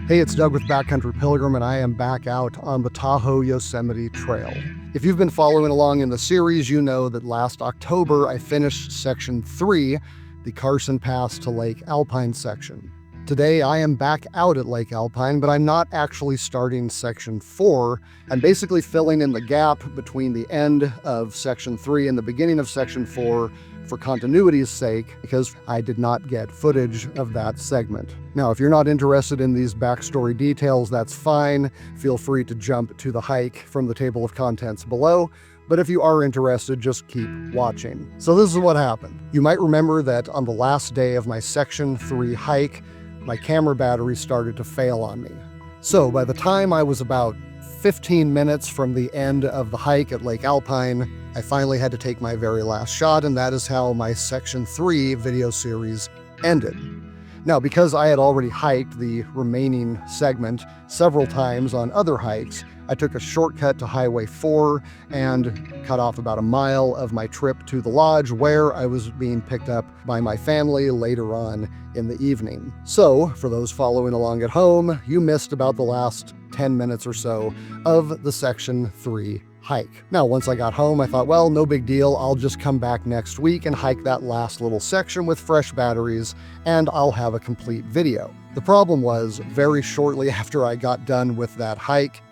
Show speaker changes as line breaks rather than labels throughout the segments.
Hey, it's Doug with Backcountry Pilgrim, and I am back out on the Tahoe-Yosemite Trail. If you've been following along in the series, you know that last October I finished Section 3, the Carson Pass to Lake Alpine section. Today I am back out at Lake Alpine, but I'm not actually starting Section 4. I'm basically filling in the gap between the end of Section 3 and the beginning of Section 4 for continuity's sake, because I did not get footage of that segment. Now, if you're not interested in these backstory details, that's fine. Feel free to jump to the hike from the table of contents below. But if you are interested, just keep watching. So this is what happened. You might remember that on the last day of my Section 3 hike, my camera battery started to fail on me. So by the time I was about 15 minutes from the end of the hike at Lake Alpine, I finally had to take my very last shot, and that is how my Section 3 video series ended. Now, because I had already hiked the remaining segment several times on other hikes, I took a shortcut to Highway 4 and cut off about a mile of my trip to the lodge, where I was being picked up by my family later on in the evening. So, for those following along at home, you missed about the last 10 minutes or so of the Section 3 hike. Now, once I got home, I thought, well, no big deal. I'll just come back next week and hike that last little section with fresh batteries, and I'll have a complete video. The problem was, very shortly after I got done with that hike,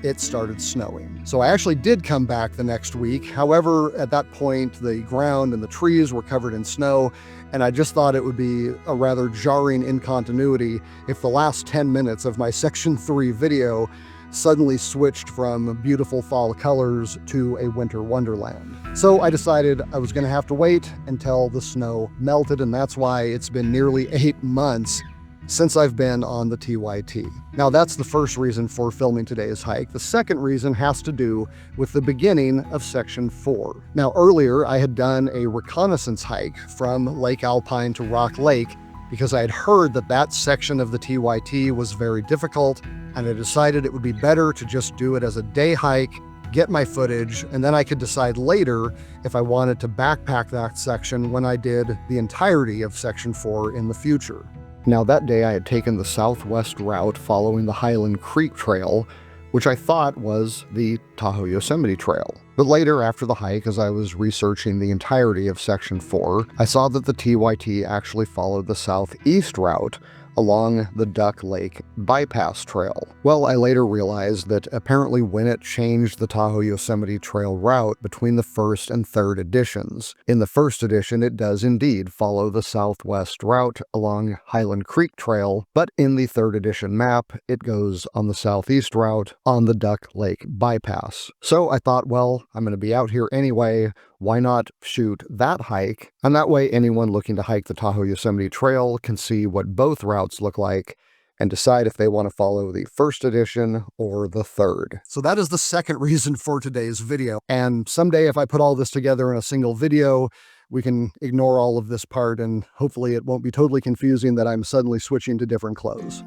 it started snowing. So I actually did come back the next week. However, at that point, the ground and the trees were covered in snow, and I just thought it would be a rather jarring incontinuity if the last 10 minutes of my Section 3 video suddenly switched from beautiful fall colors to a winter wonderland. So I decided I was gonna have to wait until the snow melted, and that's why it's been nearly 8 months since I've been on the TYT. Now, that's the first reason for filming today's hike. The second reason has to do with the beginning of Section 4. Now, earlier I had done a reconnaissance hike from Lake Alpine to Rock Lake because I had heard that that section of the TYT was very difficult, and I decided it would be better to just do it as a day hike, get my footage, and then I could decide later if I wanted to backpack that section when I did the entirety of Section 4 in the future. Now, that day I had taken the southwest route following the Highland Creek Trail, which I thought was the Tahoe-Yosemite Trail. But later, after the hike, as I was researching the entirety of Section 4, I saw that the TYT actually followed the southeast route along the Duck Lake Bypass Trail. Well, I later realized that apparently when it changed the Tahoe-Yosemite Trail route between the first and third editions. In the first edition, it does indeed follow the southwest route along Highland Creek Trail, but in the third edition map, it goes on the southeast route on the Duck Lake Bypass. So I thought, well, I'm going to be out here anyway. Why not shoot that hike? And that way anyone looking to hike the Tahoe-Yosemite Trail can see what both routes look like and decide if they want to follow the first edition or the third. So that is the second reason for today's video. And someday, if I put all this together in a single video, we can ignore all of this part, and hopefully it won't be totally confusing that I'm suddenly switching to different clothes.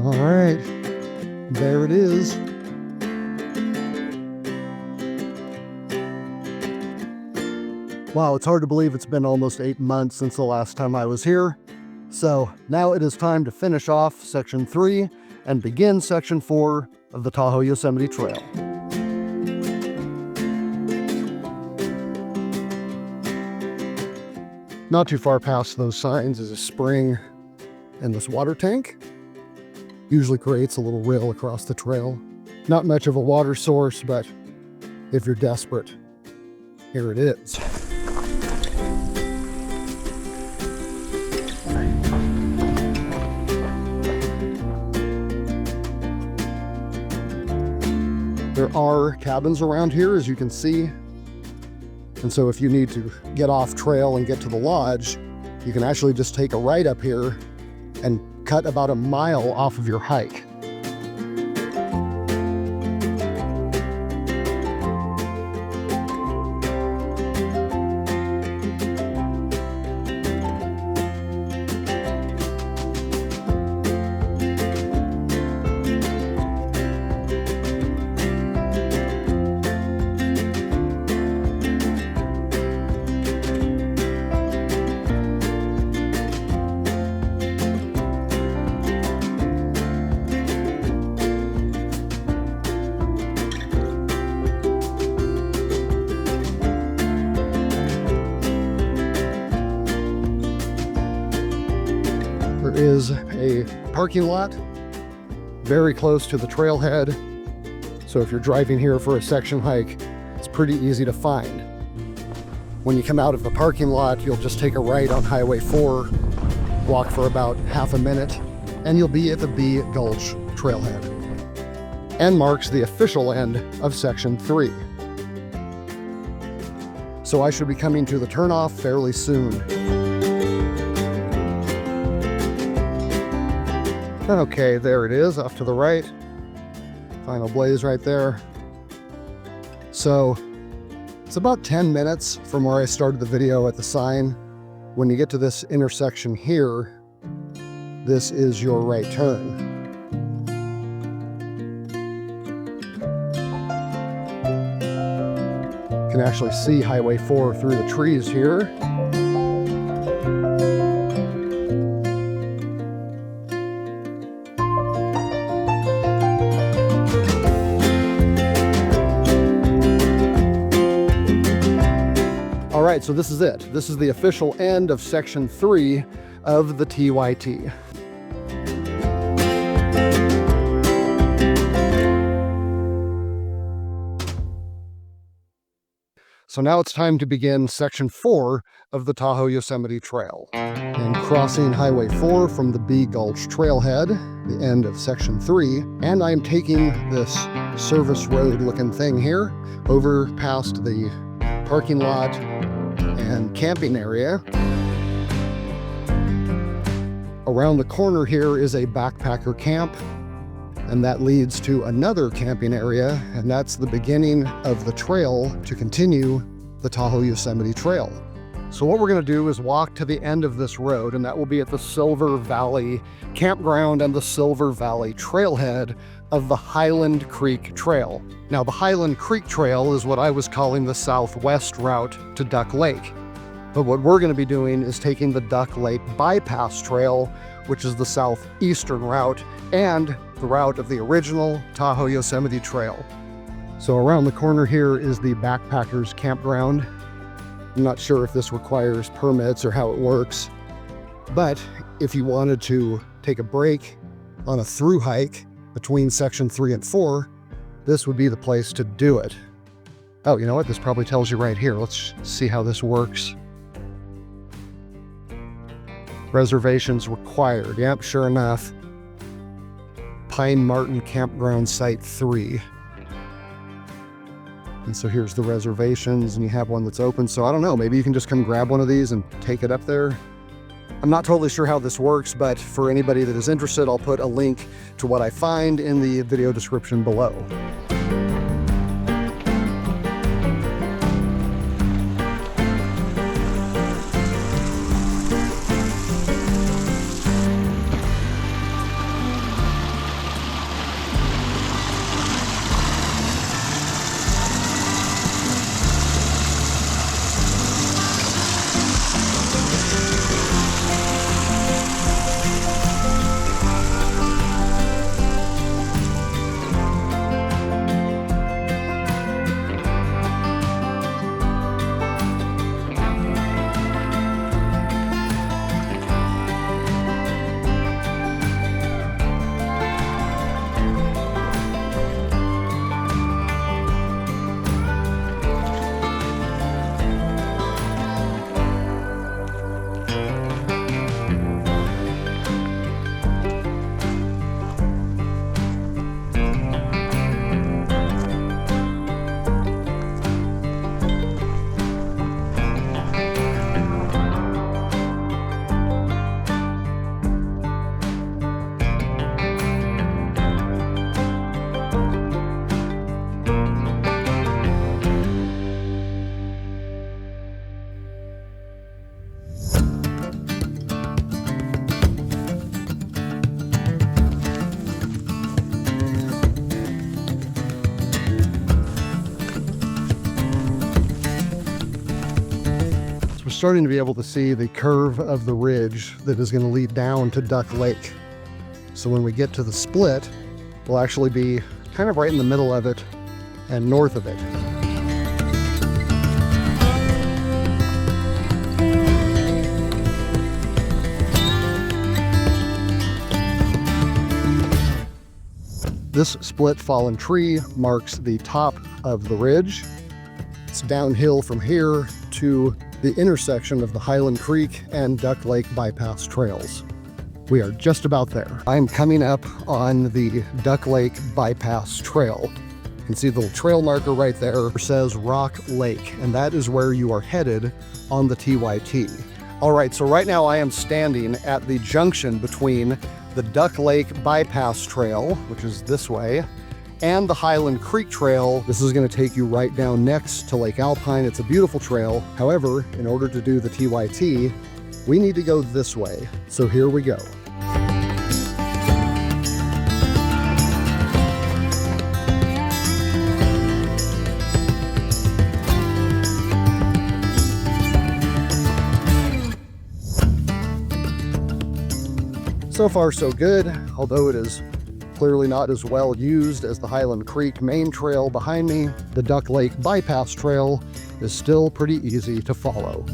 All right, there it is. Wow, it's hard to believe it's been almost 8 months since the last time I was here. So now it is time to finish off Section 3 and begin Section 4 of the Tahoe-Yosemite Trail. Not too far past those signs is a spring and this water tank. Usually creates a little rill across the trail. Not much of a water source, but if you're desperate, here it is. There are cabins around here, as you can see. And so if you need to get off trail and get to the lodge, you can actually just take a right up here and cut about a mile off of your hike. parking lot, very close to the trailhead. So if you're driving here for a section hike, it's pretty easy to find. When you come out of the parking lot, you'll just take a right on Highway 4, walk for about half a minute, and you'll be at the Bee Gulch Trailhead, and marks the official end of Section 3. So I should be coming to the turnoff fairly soon. Okay, there it is, off to the right. Final blaze right there. So it's about 10 minutes from where I started the video at the sign. When you get to this intersection here, this is your right turn. You can actually see Highway 4 through the trees here. All right, so this is it. This is the official end of Section 3 of the TYT. So now it's time to begin Section 4 of the Tahoe-Yosemite Trail. And crossing Highway 4 from the Bee Gulch Trailhead, the end of Section 3, and I'm taking this service road looking thing here over past the parking lot and camping area. Around the corner here is a backpacker camp, and that leads to another camping area, and that's the beginning of the trail to continue the Tahoe-Yosemite Trail. So what we're going to do is walk to the end of this road, and that will be at the Silver Valley Campground and the Silver Valley Trailhead of the Highland Creek Trail. Now, the Highland Creek Trail is what I was calling the southwest route to Duck Lake. But what we're going to be doing is taking the Duck Lake Bypass Trail, which is the southeastern route and the route of the original Tahoe-Yosemite Trail. So around the corner here is the Backpackers Campground. I'm not sure if this requires permits or how it works, but if you wanted to take a break on a through hike between Section 3 and 4, this would be the place to do it. Oh, you know what? This probably tells you right here. Let's see how this works. Reservations required. Yep, sure enough. Pine Martin Campground Site 3. And so here's the reservations, and you have one that's open. So I don't know, maybe you can just come grab one of these and take it up there. I'm not totally sure how this works, but for anybody that is interested, I'll put a link to what I find in the video description below. Starting to be able to see the curve of the ridge that is going to lead down to Duck Lake. So when we get to the split, we'll actually be kind of right in the middle of it and north of it. This split fallen tree marks the top of the ridge. It's downhill from here to the intersection of the Highland Creek and Duck Lake bypass trails. We are just about there. I'm coming up on the Duck Lake bypass trail. You can see the little trail marker right there. It says Rock Lake, and that is where you are headed on the TYT. All right, so right now I am standing at the junction between the Duck Lake bypass trail, which is this way, and the Highland Creek Trail. This is going to take you right down next to Lake Alpine. It's a beautiful trail. However, in order to do the TYT, we need to go this way. So here we go. So far, so good, although it is clearly not as well used as the Highland Creek main trail behind me. The Duck Lake bypass trail is still pretty easy to follow.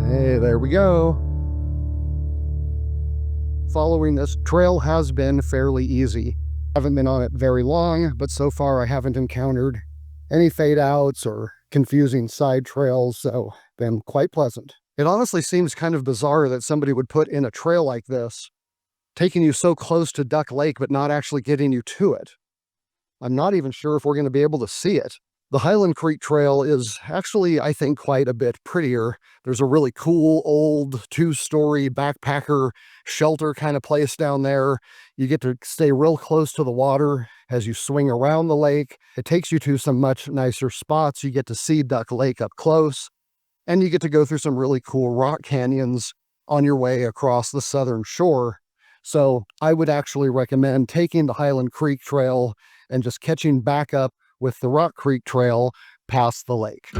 Hey, there we go. Following this trail has been fairly easy. Haven't been on it very long, but so far I haven't encountered any fade outs or confusing side trails, so been quite pleasant. It honestly seems kind of bizarre that somebody would put in a trail like this, taking you so close to Duck Lake, but not actually getting you to it. I'm not even sure if we're going to be able to see it. The Highland Creek Trail is actually, I think, quite a bit prettier. There's a really cool old two-story backpacker shelter kind of place down there. You get to stay real close to the water as you swing around the lake. It takes you to some much nicer spots. You get to see Duck Lake up close, and you get to go through some really cool rock canyons on your way across the southern shore. So I would actually recommend taking the Highland Creek Trail and just catching back up with the Rock Creek Trail past the lake.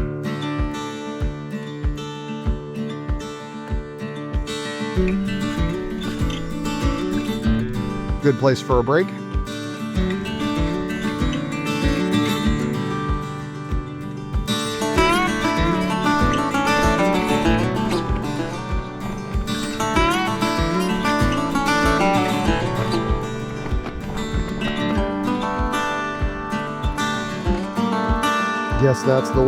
Good place for a break. Guess that's the way.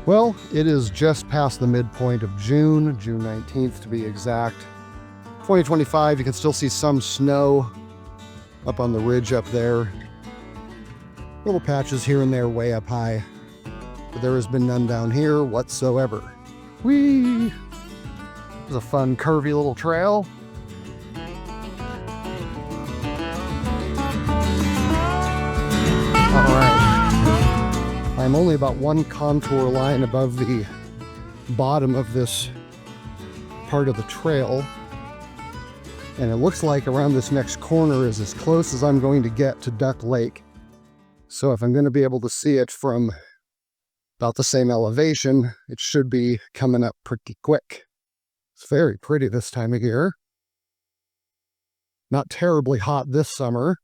Well, it is just past the midpoint of June 19th to be exact. 2025, you can still see some snow up on the ridge up there. Little patches here and there way up high, but there has been none down here whatsoever. Whee! It was a fun, curvy little trail. All right. I'm only about one contour line above the bottom of this part of the trail, and it looks like around this next corner is as close as I'm going to get to Duck Lake. So if I'm going to be able to see it from about the same elevation, it should be coming up pretty quick. It's very pretty this time of year. Not terribly hot this summer.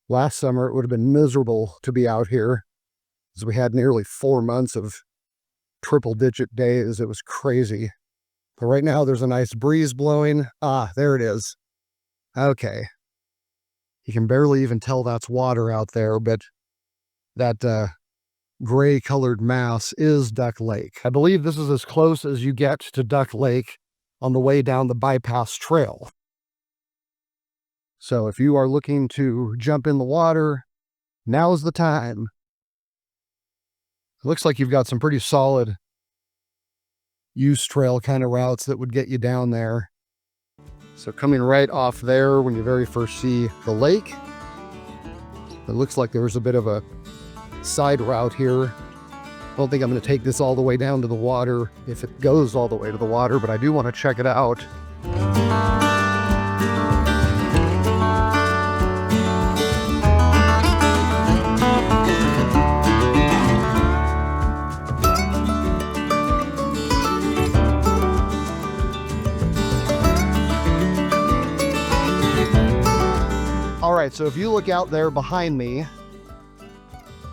Last summer it would have been miserable to be out here, as we had nearly 4 months of triple-digit days. It was crazy. But right now there's a nice breeze blowing. Ah, there it is. Okay. You can barely even tell that's water out there, but that gray-colored mass is Duck Lake. I believe this is as close as you get to Duck Lake on the way down the bypass trail. So if you are looking to jump in the water, now's the time. It looks like you've got some pretty solid use trail kind of routes that would get you down there. So coming right off there when you very first see the lake, it looks like there was a bit of a side route here. I don't think I'm going to take this all the way down to the water if it goes all the way to the water, but I do want to check it out. right, so if you look out there behind me,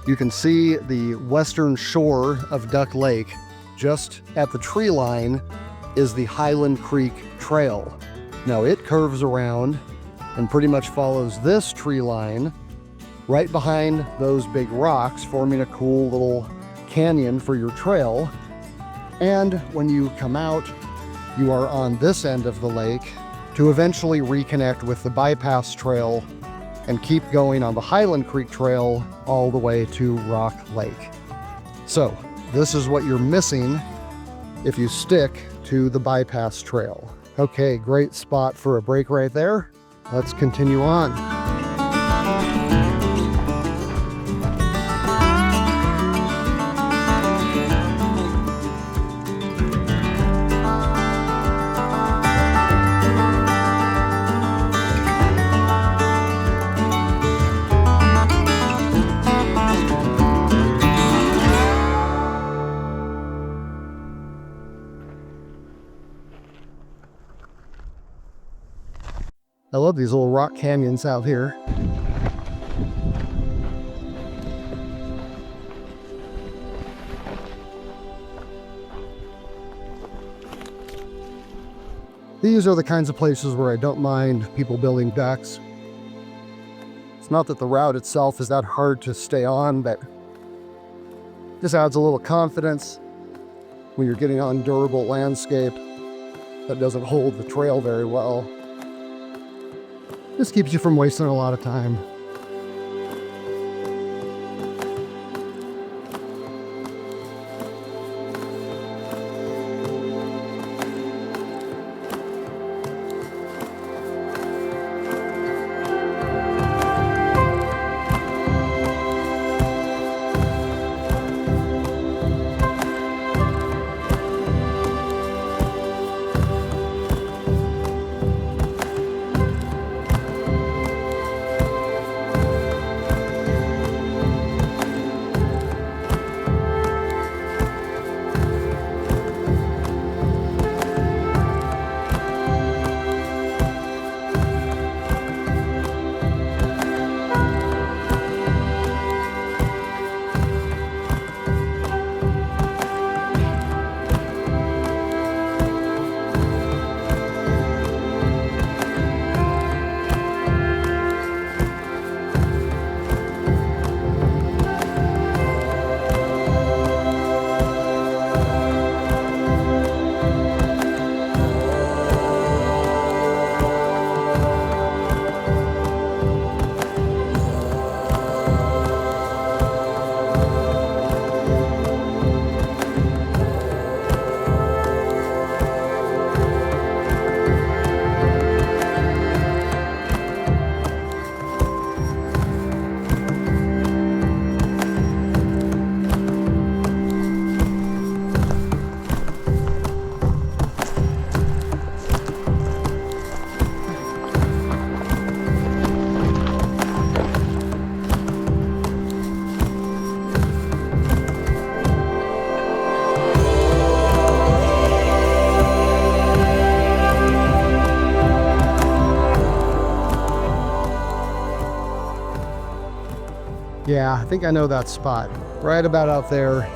you can see the western shore of Duck Lake. Just at the tree line is the Highland Creek Trail. Now it curves around and pretty much follows this tree line right behind those big rocks, forming a cool little canyon for your trail. And when you come out, you are on this end of the lake to eventually reconnect with the bypass trail and keep going on the Highland Creek Trail all the way to Rock Lake. So this is what you're missing if you stick to the bypass trail. Okay, great spot for a break right there. Let's continue on. I love these little rock canyons out here. These are the kinds of places where I don't mind people building decks. It's not that the route itself is that hard to stay on, but just adds a little confidence when you're getting on durable landscape that doesn't hold the trail very well. This keeps you from wasting a lot of time. Yeah, I think I know that spot. Right about out there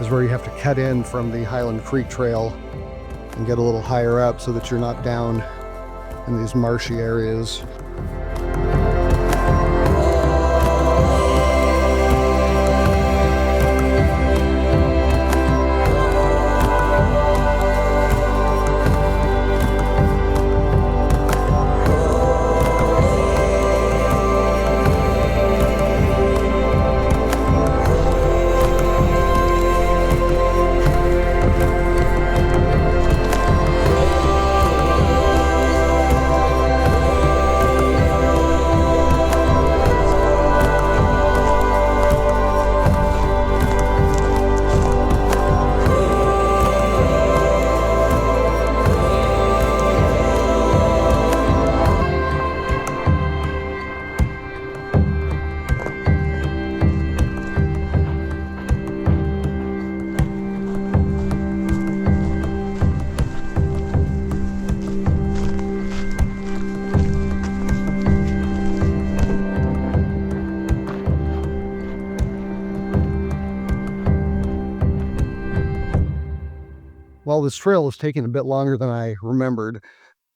is where you have to cut in from the Highland Creek Trail and get a little higher up so that you're not down in these marshy areas. Well, this trail is taking a bit longer than I remembered.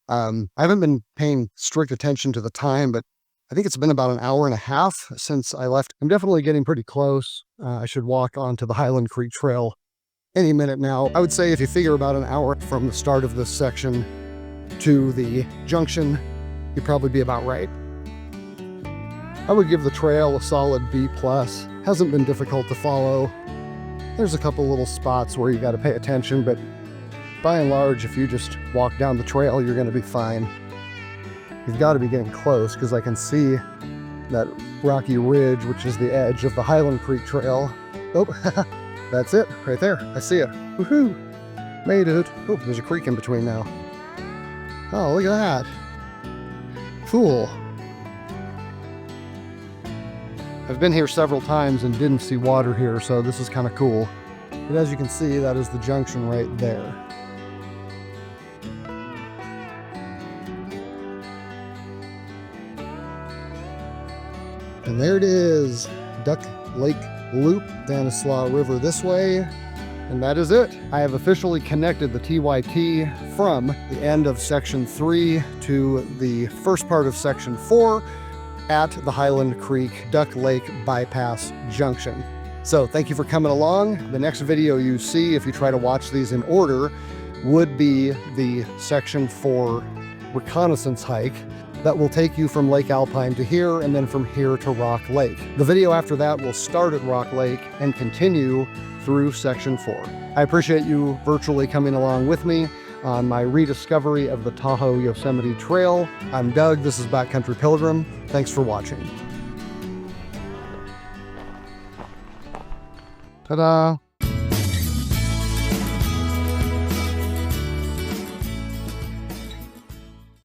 I haven't been paying strict attention to the time, but I think it's been about an hour and a half since I left. I'm definitely getting pretty close. I should walk onto the Highland Creek Trail any minute now. I would say if you figure about an hour from the start of this section to the junction, you'd probably be about right. I would give the trail a solid B+. Hasn't been difficult to follow. There's a couple little spots where you got to pay attention, but by and large, if you just walk down the trail, you're going to be fine. You've got to be getting close because I can see that rocky ridge, which is the edge of the Highland Creek Trail. Oh, that's it right there. I see it. Woohoo! Made it. Oh, there's a creek in between now. Oh, look at that. Cool. I've been here several times and didn't see water here, so this is kind of cool. But as you can see, that is the junction right there. And there it is, Duck Lake Loop, Stanislaus River this way, and that is it. I have officially connected the TYT from the end of Section 3 to the first part of Section 4 at the Highland Creek Duck Lake Bypass Junction. So thank you for coming along. The next video you see, if you try to watch these in order, would be the Section 4 reconnaissance hike that will take you from Lake Alpine to here, and then from here to Rock Lake. The video after that will start at Rock Lake and continue through Section 4. I appreciate you virtually coming along with me on my rediscovery of the Tahoe-Yosemite Trail. I'm Doug, this is Backcountry Pilgrim. Thanks for watching. Ta-da!